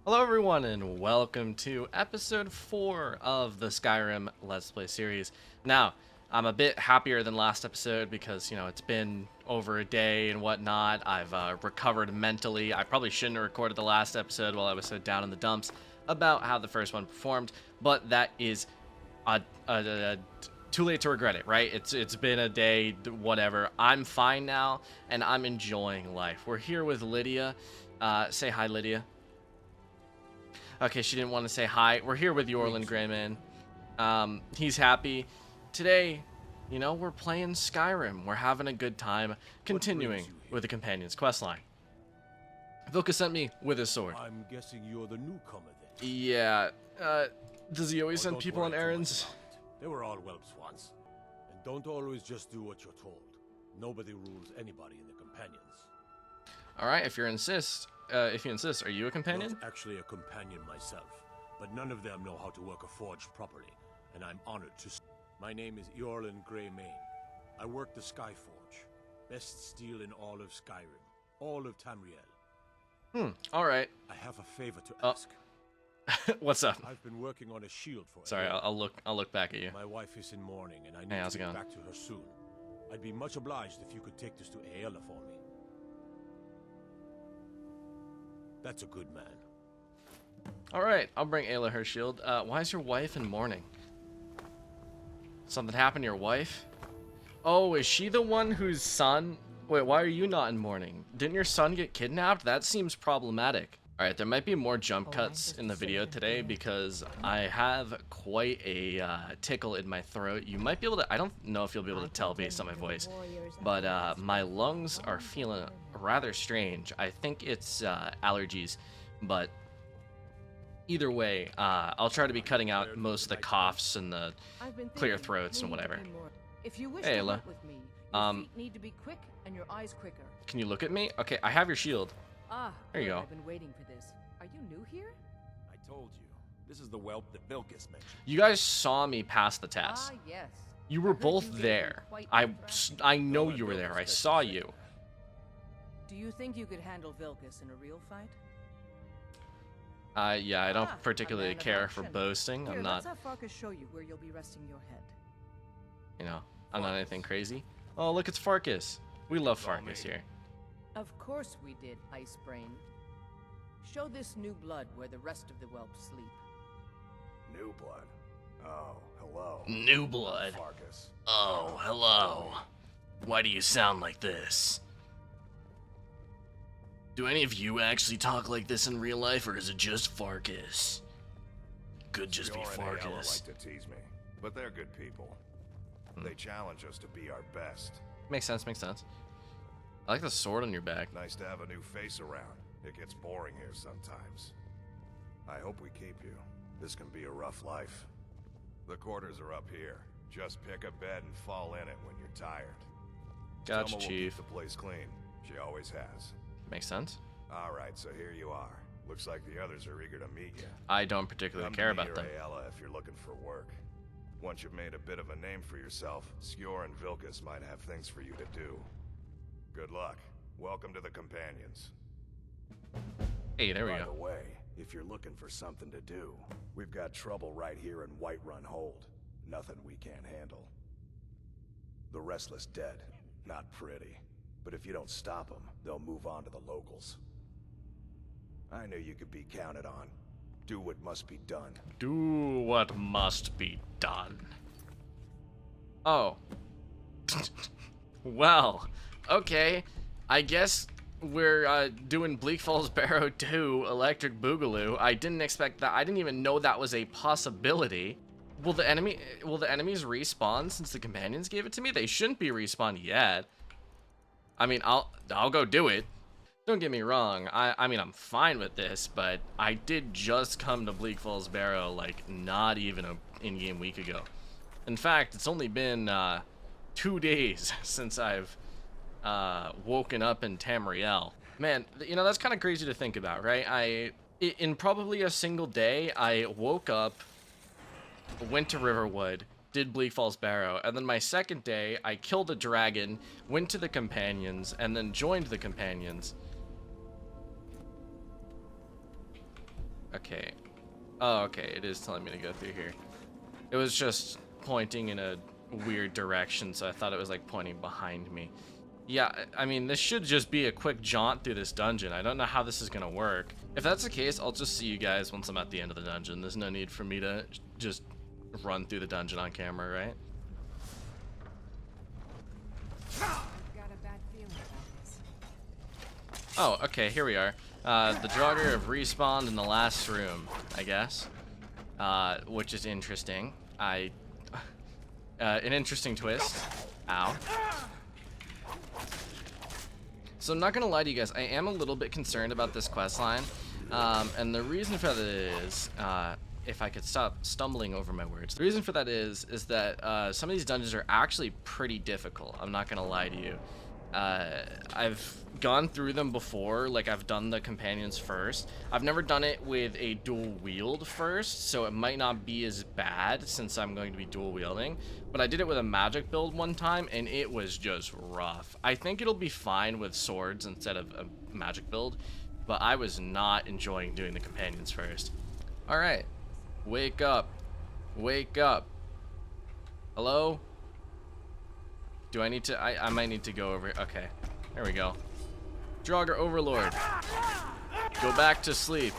Hello everyone and welcome to episode 4 of the Skyrim Let's Play series. Now, I'm a bit happier than last episode because, it's been over a day and whatnot. I've recovered mentally. I probably shouldn't have recorded the last episode while I was so down in the dumps about how the first one performed, but that is too late to regret it, right? It's been a day, whatever. I'm fine now, and I'm enjoying life. We're here with Lydia. Say hi, Lydia. Okay, she didn't want to say hi. We're here with Yorland Greyman. He's happy. Today, we're playing Skyrim. We're having a good time, continuing with the Companion's questline. Vilka sent me with his sword. I'm guessing you're the newcomer then. Yeah, does he always send people on errands? They were all whelps once. And don't always just do what you're told. Nobody rules anybody in the companions. Alright, if you insist, are you a companion? Not actually a companion myself, but none of them know how to work a forge properly, and I'm honored to. My name is Yorland Greyman. I work the Skyforge. Best steel in all of Skyrim. All of Tamriel. Alright. I have a favor to ask. What's up? I've been working on a shield for Sorry, Aela. I'll look back at you. My wife is in mourning, and I Hey, need how's to it get going? back to her soon. I'd be much obliged if you could take this to Aela for me. That's a good man. Alright, I'll bring Ayla her shield. Why is your wife in mourning? Something happened to your wife? Oh, is she the one whose son... Wait, why are you not in mourning? Didn't your son get kidnapped? That seems problematic. Alright, there might be more jump cuts in the video today because I have quite a tickle in my throat. You might be able to... I don't know if you'll be able to tell based on my voice, but my lungs are feeling rather strange. I think it's allergies, but either way, I'll try to be cutting out most of the coughs and the clear throats and whatever. If you wish Hey, to Ayla. work with me, your feet need to be quick and your eyes quicker. Can you look at me? Okay, I have your shield. Ah, There you good, go. I've been waiting for this. Are you new here? I told you. This is the whelp that Vilkas mentioned. You guys saw me pass the test. Ah, yes. You I were heard both you gave me there. quite I impressed. know you were there. I saw you. Do you think you could handle Vilkas in a real fight? Yeah, I don't Ah, a particularly man of care for action. boasting. Here, I'm not, let's have Farkas show you where you'll be resting your head. I'm not anything crazy. Oh, look, it's Farkas. We love Farkas here. Of course we did, Ice Brain. Show this new blood where the rest of the whelps sleep. New blood. Oh, hello. New blood. Farkas. Oh, hello. Why do you sound like this? Do any of you actually talk like this in real life, or is it just Farkas? Could just be Yor and Aela Farkas. like to tease me, but they're good people. They challenge us to be our best. Makes sense, makes sense. I like the sword on your back. Nice to have a new face around. It gets boring here sometimes. I hope we keep you. This can be a rough life. The quarters are up here. Just pick a bed and fall in it when you're tired. Gotcha, Selma will Chief. keep the place clean. She always has. Makes sense. All right, so here you are. Looks like the others are eager to meet you. I don't particularly Come care to me about them. or Aela if you're looking for work. Once you've made a bit of a name for yourself, Skjor and Vilkas might have things for you to do. Good luck. Welcome to the Companions. Hey, there we By go. the way, if you're looking for something to do, we've got trouble right here in Whiterun Hold. Nothing we can't handle. The Restless Dead. Not pretty. But if you don't stop them, they'll move on to the locals. I knew you could be counted on. Do what must be done. Do what must be done. Oh. Well, okay. I guess we're doing Bleak Falls Barrow 2 Electric Boogaloo. I didn't expect that. I didn't even know that was a possibility. Will the enemies respawn since the companions gave it to me? They shouldn't be respawned yet. I mean, I'll go do it. Don't get me wrong, I mean, I'm fine with this, but I did just come to Bleak Falls Barrow, like, not even an in-game week ago. In fact, it's only been 2 days since I've woken up in Tamriel. Man, that's kind of crazy to think about, right? In probably a single day, I woke up, went to Riverwood, did Bleak Falls Barrow, and then my second day, I killed a dragon, went to the Companions, and then joined the Companions. Okay. Oh, okay. It is telling me to go through here. It was just pointing in a weird direction, so I thought it was like pointing behind me. Yeah, I mean, this should just be a quick jaunt through this dungeon. I don't know how this is gonna work. If that's the case, I'll just see you guys once I'm at the end of the dungeon. There's no need for me to just run through the dungeon on camera, right? I've got a bad feeling about this. Oh, okay, here we are. The Draugr have respawned in the last room, I guess. Which is interesting. An interesting twist. Ow. So I'm not gonna lie to you guys, I am a little bit concerned about this questline. And the reason for that is, if I could stop stumbling over my words. The reason for that is that some of these dungeons are actually pretty difficult. I'm not gonna lie to you. I've gone through them before, like I've done the companions first. I've never done it with a dual wield first, so it might not be as bad since I'm going to be dual wielding. But I did it with a magic build one time and it was just rough. I think it'll be fine with swords instead of a magic build, but I was not enjoying doing the companions first. All right, wake up, wake up. Hello? Do I need to? I might need to go over. Okay, there we go. Draugr Overlord, go back to sleep.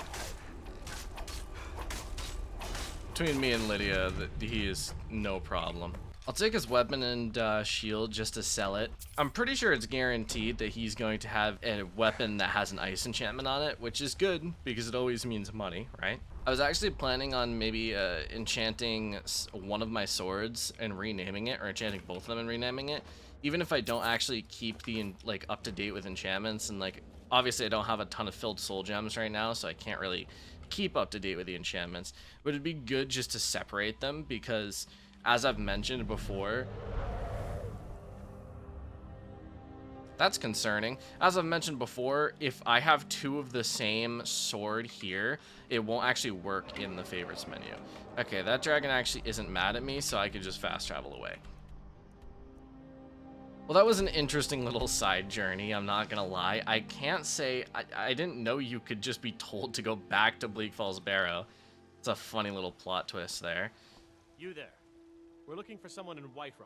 Between me and Lydia, he is no problem. I'll take his weapon and shield just to sell it. I'm pretty sure it's guaranteed that he's going to have a weapon that has an ice enchantment on it, which is good because it always means money, right? I was actually planning on maybe enchanting one of my swords and renaming it, or enchanting both of them and renaming it. Even if I don't actually keep the like up to date with enchantments, and like obviously I don't have a ton of filled soul gems right now, so I can't really keep up to date with the enchantments. But it'd be good just to separate them because, as I've mentioned before, that's concerning. As I've mentioned before, if I have two of the same sword here, it won't actually work in the favorites menu. Okay, that dragon actually isn't mad at me, so I could just fast travel away. Well, that was an interesting little side journey, I'm not gonna lie. I can't say, I didn't know you could just be told to go back to Bleak Falls Barrow. It's a funny little plot twist there. You there. We're looking for someone in Whiterun.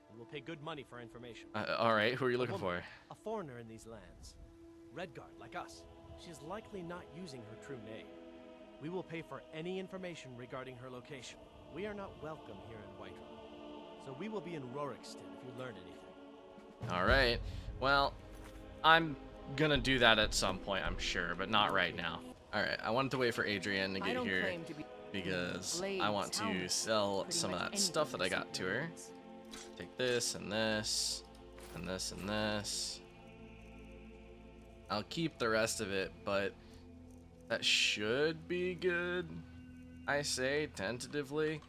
And we'll pay good money for information. Alright, who are you looking for? A foreigner in these lands. Redguard, like us. She is likely not using her true name. We will pay for any information regarding her location. We are not welcome here in Whiterun. So we will be in Rorikstead if you learn anything. Alright, well, I'm gonna do that at some point, I'm sure, but not right now. Alright, I wanted to wait for Adrienne to get here because I want to sell some of that stuff that I got to her. Take this and this and this and this. I'll keep the rest of it, but that should be good, I say, tentatively.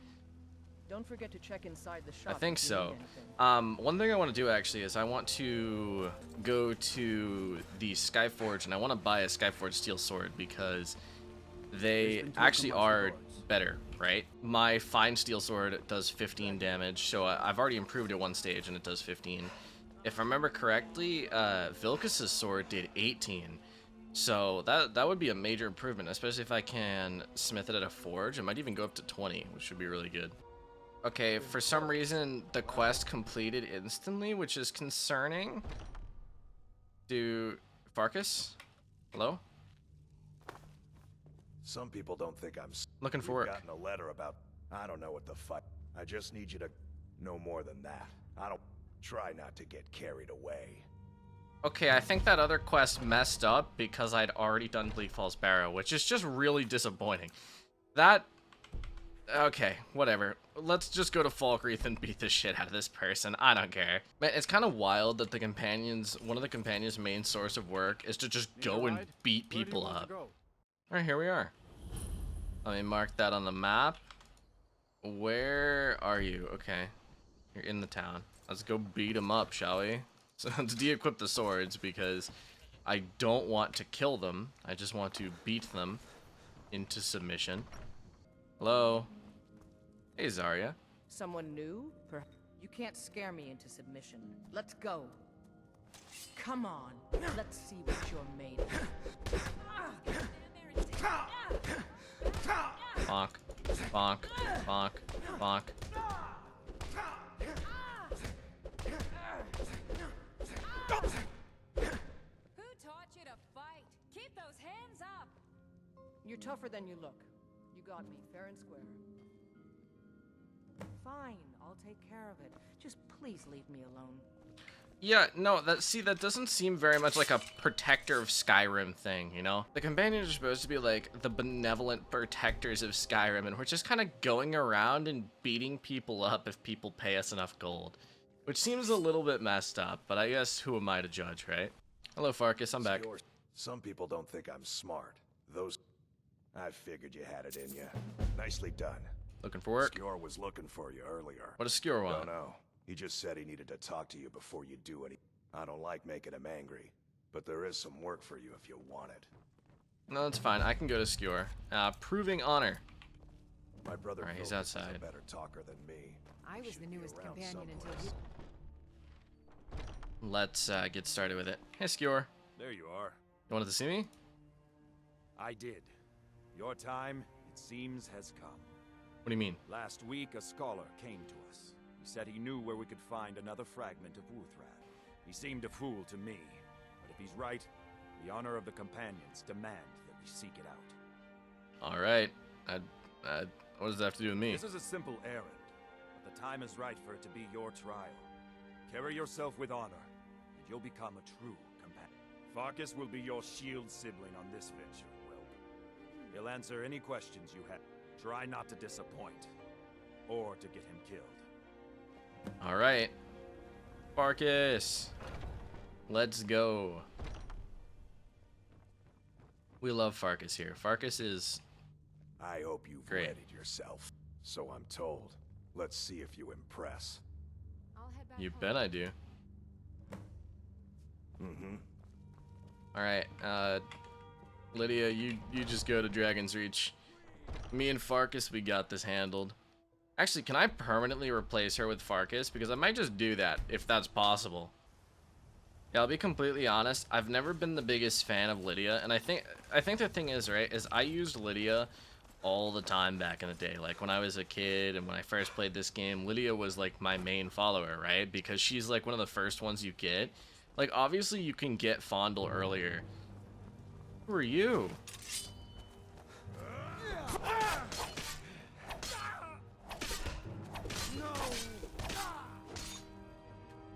Don't forget to check inside the shop. I think if you so. need anything. One thing I want to do actually is I want to go to the Skyforge and I want to buy a Skyforge steel sword because they actually are better, right? My fine steel sword does 15 damage, so I've already improved it one stage and it does 15. If I remember correctly, Vilkas's sword did 18. So that would be a major improvement, especially if I can smith it at a forge. It might even go up to 20, which would be really good. Okay, for some reason, the quest completed instantly, which is concerning. Farkas? Hello? Some people don't think I'm Looking for work. gotten a letter about, I don't know what the fuck. I just need you to know more than that. I don't try not to get carried away. Okay, I think that other quest messed up because I'd already done Bleak Falls Barrow, which is just really disappointing. Okay, whatever. Let's just go to Falkreath and beat the shit out of this person. I don't care. Man, it's kind of wild that one of the companions' main source of work is to just go and beat people up. Alright, here we are. Let me mark that on the map. Where are you? Okay. You're in the town. Let's go beat them up, shall we? So let's de-equip the swords because I don't want to kill them. I just want to beat them into submission. Hello? Hey, Zarya. Someone new? You can't scare me into submission. Let's go. Come on. Let's see what you're made of. bonk, bonk, bonk, bonk. Who taught you to fight? Keep those hands up! You're tougher than you look. You got me, fair and square. Fine, I'll take care of it. Just please leave me alone. Yeah, no, that doesn't seem very much like a protector of Skyrim thing, you know? The companions are supposed to be like the benevolent protectors of Skyrim, and we're just kind of going around and beating people up if people pay us enough gold. Which seems a little bit messed up, but I guess who am I to judge, right? Hello, Farkas, I'm back. Some people don't think I'm smart. I figured you had it in you. Nicely done. Looking for work? Skjor was looking for you earlier. What does Skjor want? Don't know. He just said he needed to talk to you before you do any. I don't like making him angry, but there is some work for you if you want it. No, that's fine. I can go to Skjor. Proving honor. My brother Alright, he's Philip is outside. a better talker than me. I He was should the be newest around companion until someplace. you. Let's get started with it. Hey, Skjor. There you are. You wanted to see me? I did. Your time, it seems, has come. What do you mean? Last week, a scholar came to us. He said he knew where we could find another fragment of Wuthran. He seemed a fool to me, but if he's right, the honor of the companions demand that we seek it out. Alright. What does that have to do with me? This is a simple errand, but the time is right for it to be your trial. Carry yourself with honor, and you'll become a true companion. Farkas will be your shield sibling on this venture, Whelp. He'll answer any questions you have. Try not to disappoint, or to get him killed. Alright. Farkas. Let's go. We love Farkas here. Farkas is... I hope you've Great. readied yourself. So I'm told. Let's see if you impress. I'll head back You home. bet I do. Mm-hmm. Alright, Lydia, you just go to Dragon's Reach. Me and Farkas, we got this handled. Actually, can I permanently replace her with Farkas? Because I might just do that, if that's possible. Yeah, I'll be completely honest, I've never been the biggest fan of Lydia, and I think the thing is, right, is I used Lydia all the time back in the day. Like, when I was a kid and when I first played this game, Lydia was, like, my main follower, right? Because she's, like, one of the first ones you get. Like, obviously you can get Fondle earlier. Who are you?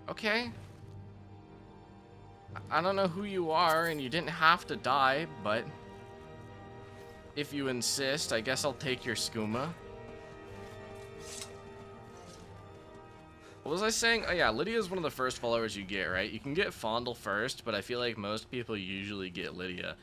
Okay. I don't know who you are, and you didn't have to die, but if you insist, I guess I'll take your skooma. What was I saying? Oh yeah, Lydia is one of the first followers you get, right? You can get Fondle first, but I feel like most people usually get Lydia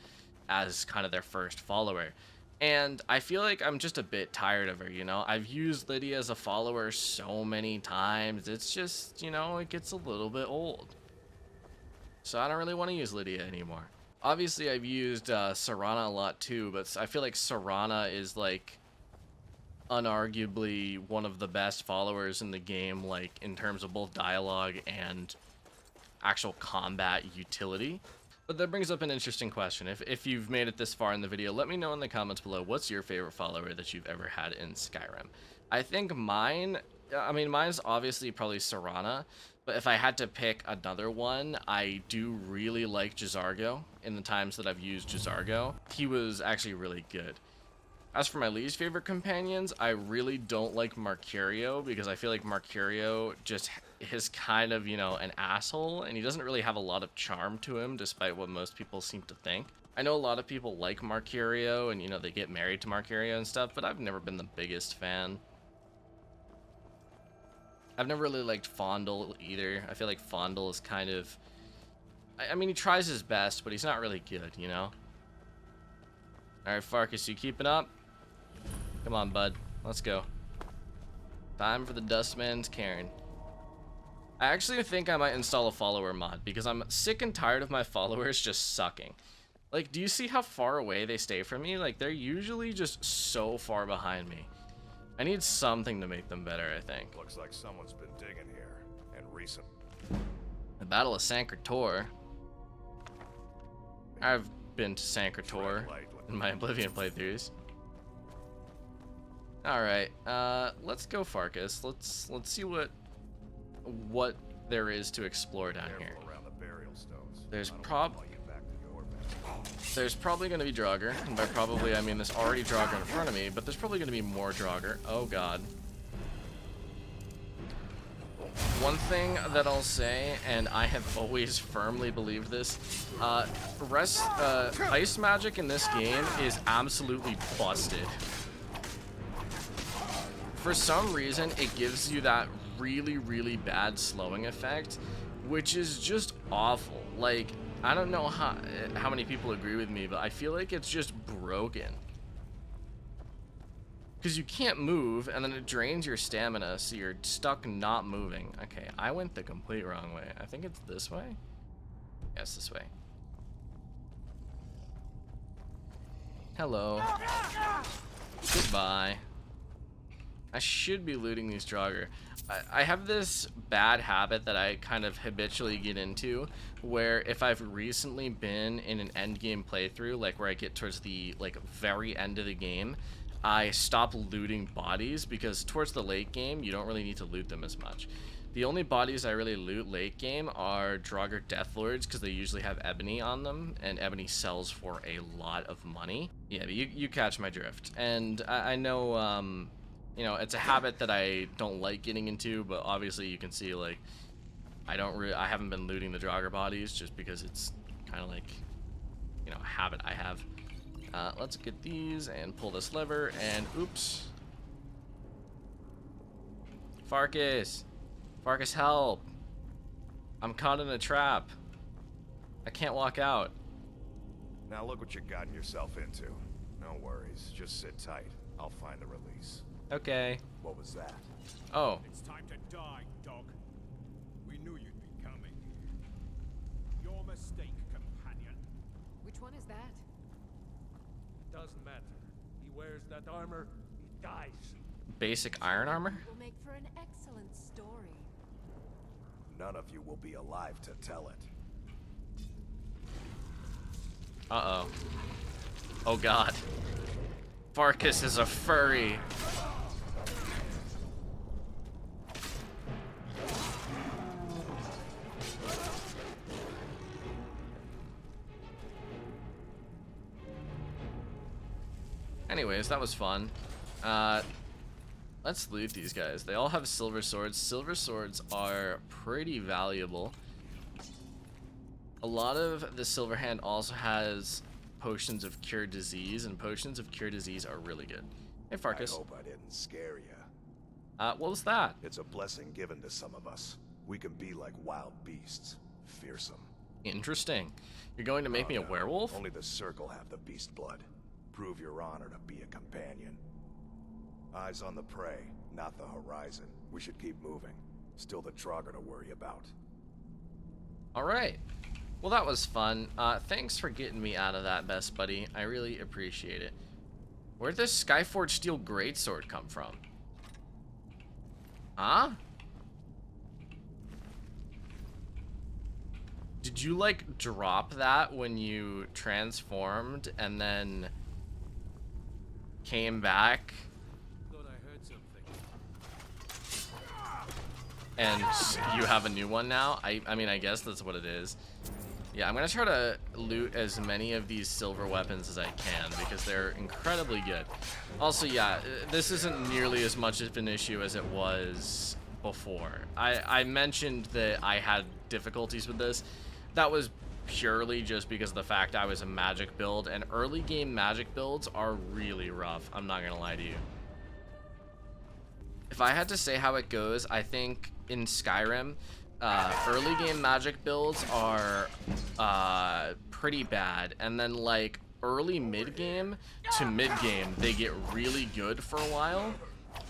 as kind of their first follower. And I feel like I'm just a bit tired of her, you know? I've used Lydia as a follower so many times. It's just, you know, it gets a little bit old. So I don't really want to use Lydia anymore. Obviously, I've used Serana a lot too, but I feel like Serana is, like, unarguably one of the best followers in the game, like, in terms of both dialogue and actual combat utility. But that brings up an interesting question. If you've made it this far in the video, let me know in the comments below, what's your favorite follower that you've ever had in Skyrim? I think mine's obviously probably Serana, but if I had to pick another one, I do really like J'zargo in the times that I've used J'zargo. He was actually really good. As for my least favorite companions, I really don't like Marcurio, because I feel like Marcurio just is kind of, you know, an asshole, and he doesn't really have a lot of charm to him, despite what most people seem to think. I know a lot of people like Marcurio, and, you know, they get married to Marcurio and stuff, but I've never been the biggest fan. I've never really liked Fondle either. I feel like Fondle is kind of... I mean, he tries his best, but he's not really good, you know? Alright, Farkas, you keeping up? Come on, bud. Let's go. Time for the Dustman's Cairn. I actually think I might install a follower mod, because I'm sick and tired of my followers just sucking. Like, do you see how far away they stay from me? Like, they're usually just so far behind me. I need something to make them better, I think. Looks like someone's been digging here, and recent. The Battle of Sancretor. I've been to Sancretor in my Oblivion playthroughs. All right, let's go, Farkas. Let's see what there is to explore down here. Careful around the burial stones. There's I don't prob- wanna call you back to your village. There's probably going to be Draugr, and by probably I mean there's already Draugr in front of me, but there's probably going to be more Draugr. Oh god. One thing that I'll say, and I have always firmly believed this, ice magic in this game is absolutely busted. For some reason, it gives you that really, really bad slowing effect, which is just awful. Like, I don't know how many people agree with me, but I feel like it's just broken. Because you can't move, and then it drains your stamina, so you're stuck not moving. Okay, I went the complete wrong way. I think it's this way? Yes, this way. Hello. Goodbye. I should be looting these Draugr. I have this bad habit that I kind of habitually get into, where if I've recently been in an end game playthrough, like where I get towards the very end of the game, I stop looting bodies, because towards the late game, you don't really need to loot them as much. The only bodies I really loot late game are Draugr Deathlords, because they usually have ebony on them, and ebony sells for a lot of money. Yeah, but you catch my drift. And I know, you know, it's a habit that I don't like getting into, but obviously you can see, like, I haven't been looting the Draugr bodies just because it's kind of like, you know, a habit I have. Let's get these and pull this lever, and oops. Farkas! Farkas, help! I'm caught in a trap. I can't walk out. Now look what you've gotten yourself into. No worries, just sit tight. I'll find the release. Okay. What was that? Oh. It's time to die, dog. We knew you'd be coming. Your mistake, companion. Which one is that? Doesn't matter. He wears that armor, he dies. Basic iron armor? Will make for an excellent story. None of you will be alive to tell it. Uh-oh. Oh god. Farkas is a furry. Anyways, that was fun. Let's loot these guys. They all have silver swords. Silver swords are pretty valuable. A lot of the silver hand also has potions of cure disease, and potions of cure disease are really good. Hey, Farkas. I hope I didn't scare you. What was that? It's a blessing given to some of us. We can be like wild beasts. Fearsome. Interesting. You're going to make me a No, werewolf? Only the Circle have the beast blood. Prove your honor to be a companion. Eyes on the prey, not the horizon. We should keep moving. Still the Draugr to worry about. Alright. Well, that was fun. Thanks for getting me out of that, best buddy. I really appreciate it. Where'd this Skyforged Steel Greatsword come from? Huh? Did you, like, drop that when you transformed and then came back Thought I heard something. and you have a new one now? I mean, I guess that's what it is. Yeah, I'm gonna try to loot as many of these silver weapons as I can, because they're incredibly good. Also, yeah, this isn't nearly as much of an issue as it was before. I mentioned that I had difficulties with this. That was purely just because of the fact I was a magic build, and early game magic builds are really rough. I'm not gonna lie to you. If I had to say how it goes, I think in Skyrim, early game magic builds are pretty bad, and then like early mid game to mid game they get really good for a while,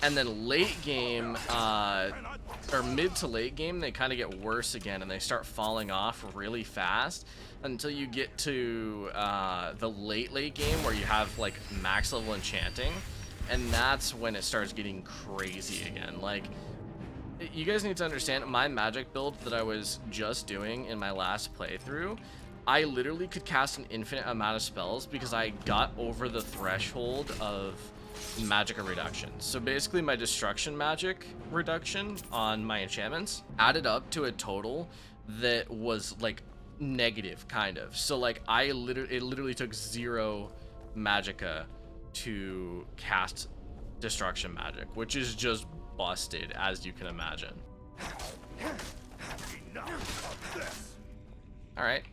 and then late game or mid to late game they kind of get worse again, and they start falling off really fast until you get to the late game where you have like max level enchanting, and that's when it starts getting crazy again. Like, you guys need to understand, my magic build that I was just doing in my last playthrough, I literally could cast an infinite amount of spells because I got over the threshold of magicka reduction. So basically my destruction magic reduction on my enchantments added up to a total that was like negative, kind of. So like it literally took 0 magicka to cast destruction magic, which is just busted, as you can imagine. Alright.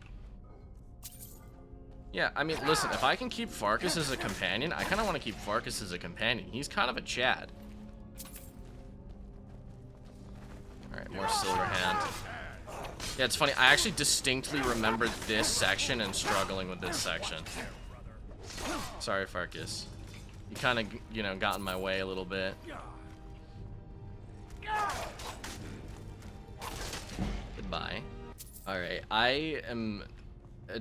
Yeah, I mean, listen, if I can keep Farkas as a companion, I kind of want to keep Farkas as a companion. He's kind of a Chad. Alright, more silver hand. Yeah, it's funny. I actually distinctly remember this section and struggling with this section. Sorry, Farkas. You kind of, you know, got in my way a little bit. Goodbye. Alright, I am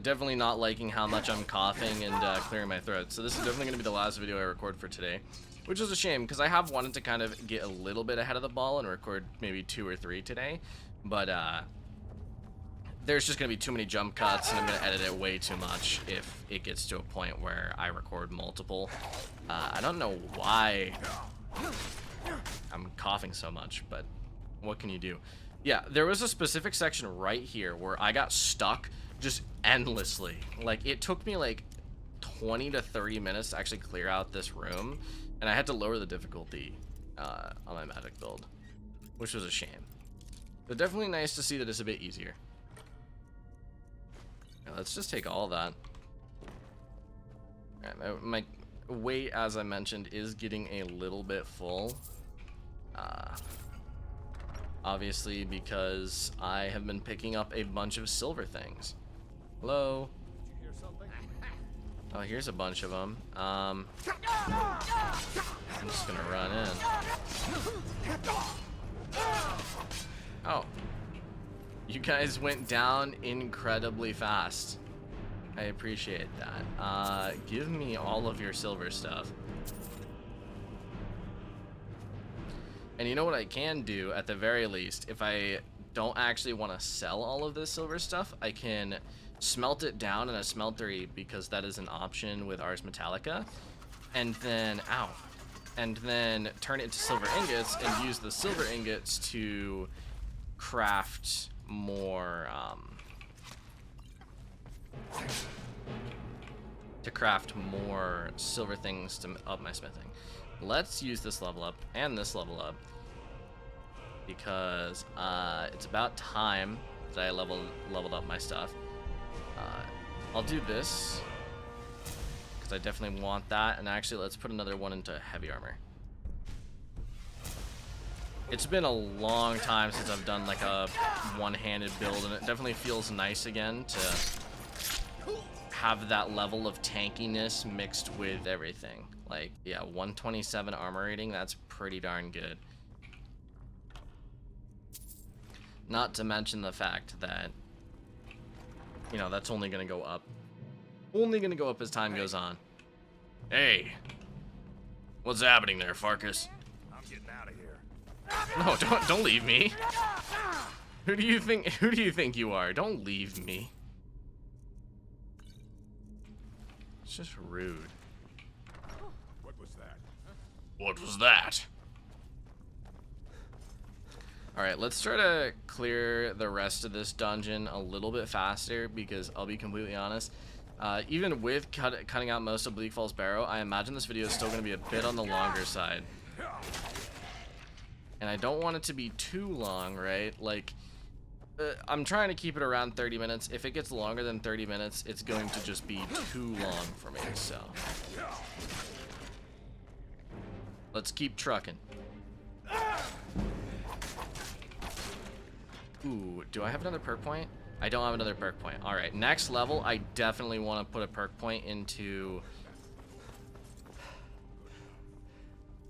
definitely not liking how much I'm coughing and clearing my throat. So this is definitely going to be the last video I record for today. Which is a shame, because I have wanted to kind of get a little bit ahead of the ball and record maybe 2 or 3 today. But, there's just going to be too many jump cuts, and I'm going to edit it way too much if it gets to a point where I record multiple. I don't know why I'm coughing so much, but what can you do? Yeah, there was a specific section right here where I got stuck just endlessly. Like, it took me like 20 to 30 minutes to actually clear out this room, and I had to lower the difficulty on my magic build, which was a shame. But definitely nice to see that it's a bit easier. Yeah, let's just take all that. Alright, my weight, as I mentioned, is getting a little bit full. Obviously, because I have been picking up a bunch of silver things. Hello? Did you hear something? Oh, here's a bunch of them. I'm just gonna run in. Oh. You guys went down incredibly fast. I appreciate that. Give me all of your silver stuff. And you know what I can do, at the very least, if I don't actually want to sell all of this silver stuff, I can smelt it down in a smeltery, because that is an option with Ars Metallica. And then, and then turn it into silver ingots and use the silver ingots to craft more, silver things to up my smithing. Let's use this level up and this level up, because it's about time that I leveled up my stuff. I'll do this because I definitely want that, and actually let's put another one into heavy armor. It's been a long time since I've done like a one-handed build, and it definitely feels nice again to have that level of tankiness mixed with everything. Like, yeah, 127 armor rating, that's pretty darn good. Not to mention the fact that, you know, that's only gonna go up. Only gonna go up as time goes on. Hey! What's happening there, Farkas? I'm getting out of here. No, don't leave me. Who do you think you are? Don't leave me. It's just rude. What was that? What was that? Alright, let's try to clear the rest of this dungeon a little bit faster, because I'll be completely honest, even with cutting out most of Bleak Falls Barrow, I imagine this video is still going to be a bit on the longer side. And I don't want it to be too long, right? Like, I'm trying to keep it around 30 minutes. If it gets longer than 30 minutes, it's going to just be too long for me, so. Let's keep trucking. Ooh, do I have another perk point? I don't have another perk point. Alright, next level, I definitely want to put a perk point into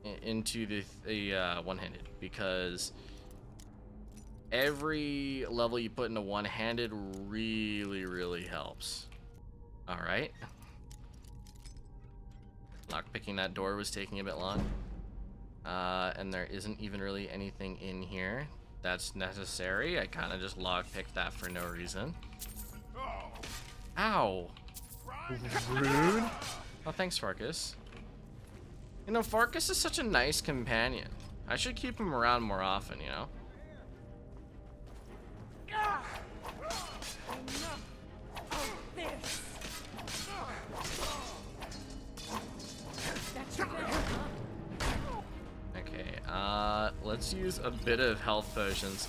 the one-handed, because every level you put into one-handed really helps. Alright. Lockpicking that door was taking a bit long. And there isn't even really anything in here that's necessary. I kind of just lockpicked that for no reason. Ow! Rude. Oh, thanks, Farkas. You know, Farkas is such a nice companion. I should keep him around more often, you know? Okay, let's use a bit of health potions.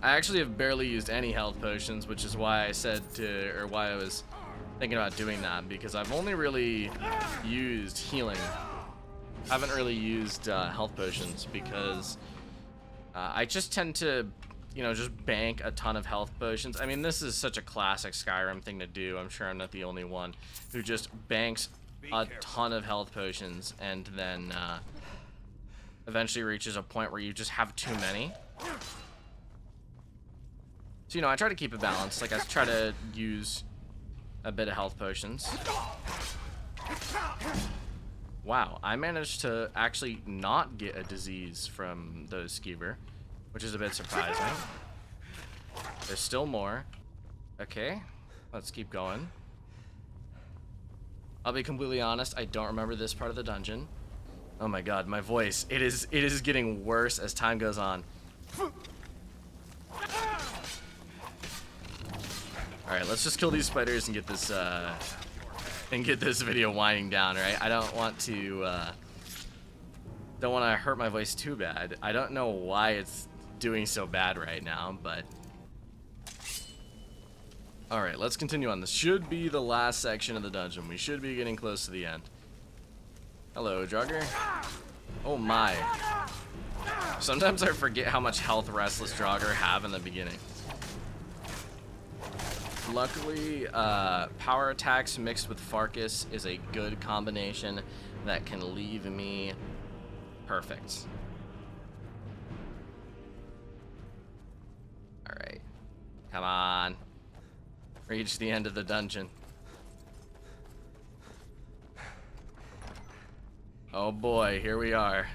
I actually have barely used any health potions, which is why I said to, or why I was thinking about doing that, because I've only really used healing. I haven't really used health potions because I just tend to, you know, just bank a ton of health potions. I mean, this is such a classic Skyrim thing to do. I'm sure I'm not the only one who just banks a ton of health potions and then eventually reaches a point where you just have too many. So, you know, I try to keep it balanced. Like, I try to use a bit of health potions. Wow, I managed to actually not get a disease from those skeever, which is a bit surprising. There's still more. Okay, let's keep going. I'll be completely honest, I don't remember this part of the dungeon. Oh my god, my voice. It is getting worse as time goes on. Alright, let's just kill these spiders and get this video winding down, right? I don't want to hurt my voice too bad. I don't know why it's doing so bad right now, but alright, let's continue on. This should be the last section of the dungeon. We should be getting close to the end. Hello, Drugger. Oh my. Sometimes I forget how much health Restless Drogger have in the beginning. Luckily, power attacks mixed with Farkas is a good combination that can leave me perfect. Alright. Come on. Reach the end of the dungeon. Oh boy, here we are.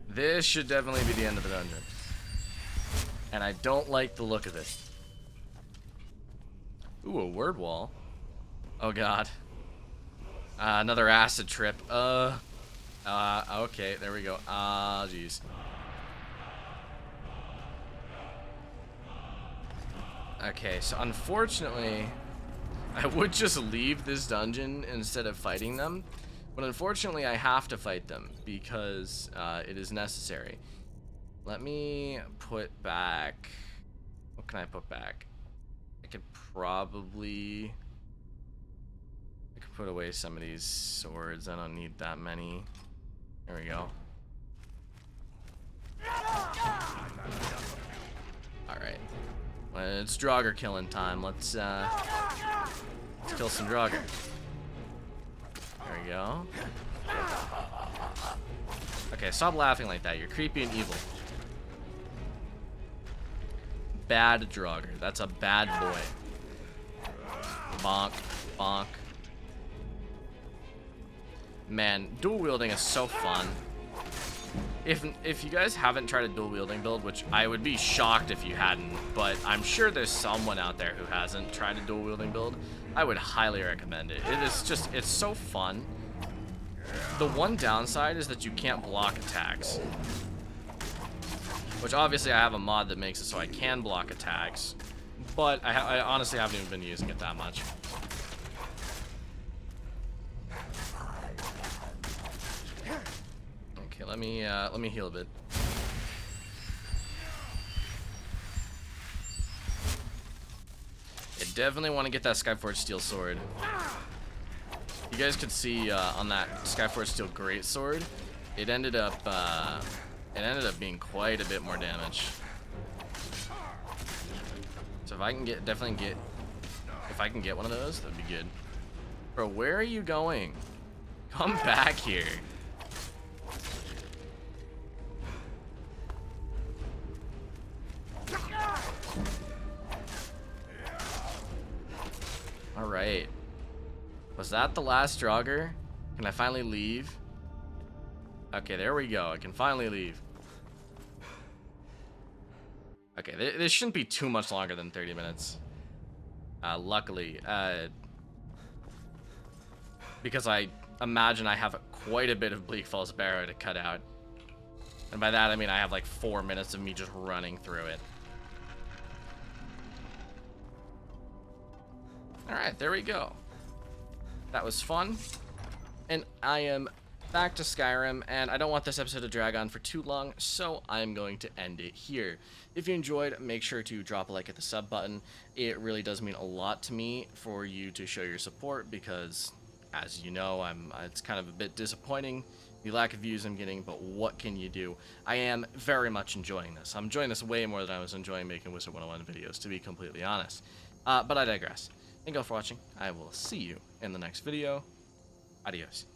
This should definitely be the end of the dungeon. And I don't like the look of it. Ooh, a word wall. Oh god. Another acid trip. Okay, there we go. Jeez. Okay, so unfortunately, I would just leave this dungeon instead of fighting them. But unfortunately, I have to fight them because it is necessary. Let me put back... What can I put back? I could probably... I could put away some of these swords. I don't need that many. There we go. Alright. Well, it's Draugr killing time. Let's kill some Draugr. There we go. Okay, stop laughing like that. You're creepy and evil. Bad Draugr. That's a bad boy. Bonk. Bonk. Man, dual wielding is so fun. If you guys haven't tried a dual wielding build, which I would be shocked if you hadn't, but I'm sure there's someone out there who hasn't tried a dual wielding build, I would highly recommend it. It is just, it's so fun. The one downside is that you can't block attacks. Which obviously I have a mod that makes it so I can block attacks, but I honestly haven't even been using it that much. Okay, let me heal a bit. I definitely want to get that Skyforged Steel Sword. You guys could see on that Skyforged Steel Greatsword, it ended up being quite a bit more damage. So if I can get, if I can get one of those, that'd be good. Bro, where are you going? Come back here. All right. Was that the last Draugr? Can I finally leave? Okay, there we go. I can finally leave. Okay, this shouldn't be too much longer than 30 minutes. Luckily. because I imagine I have quite a bit of Bleak Falls Barrow to cut out. And by that I mean I have like 4 minutes of me just running through it. Alright, there we go. That was fun. And I am back to Skyrim, and I don't want this episode to drag on for too long, so I'm going to end it here. If you enjoyed, make sure to drop a like at the sub button. It really does mean a lot to me for you to show your support, because, as you know, it's kind of a bit disappointing, the lack of views I'm getting, but what can you do? I am very much enjoying this. I'm enjoying this way more than I was enjoying making Wizard 101 videos, to be completely honest. But I digress. Thank you all for watching. I will see you in the next video. Adios.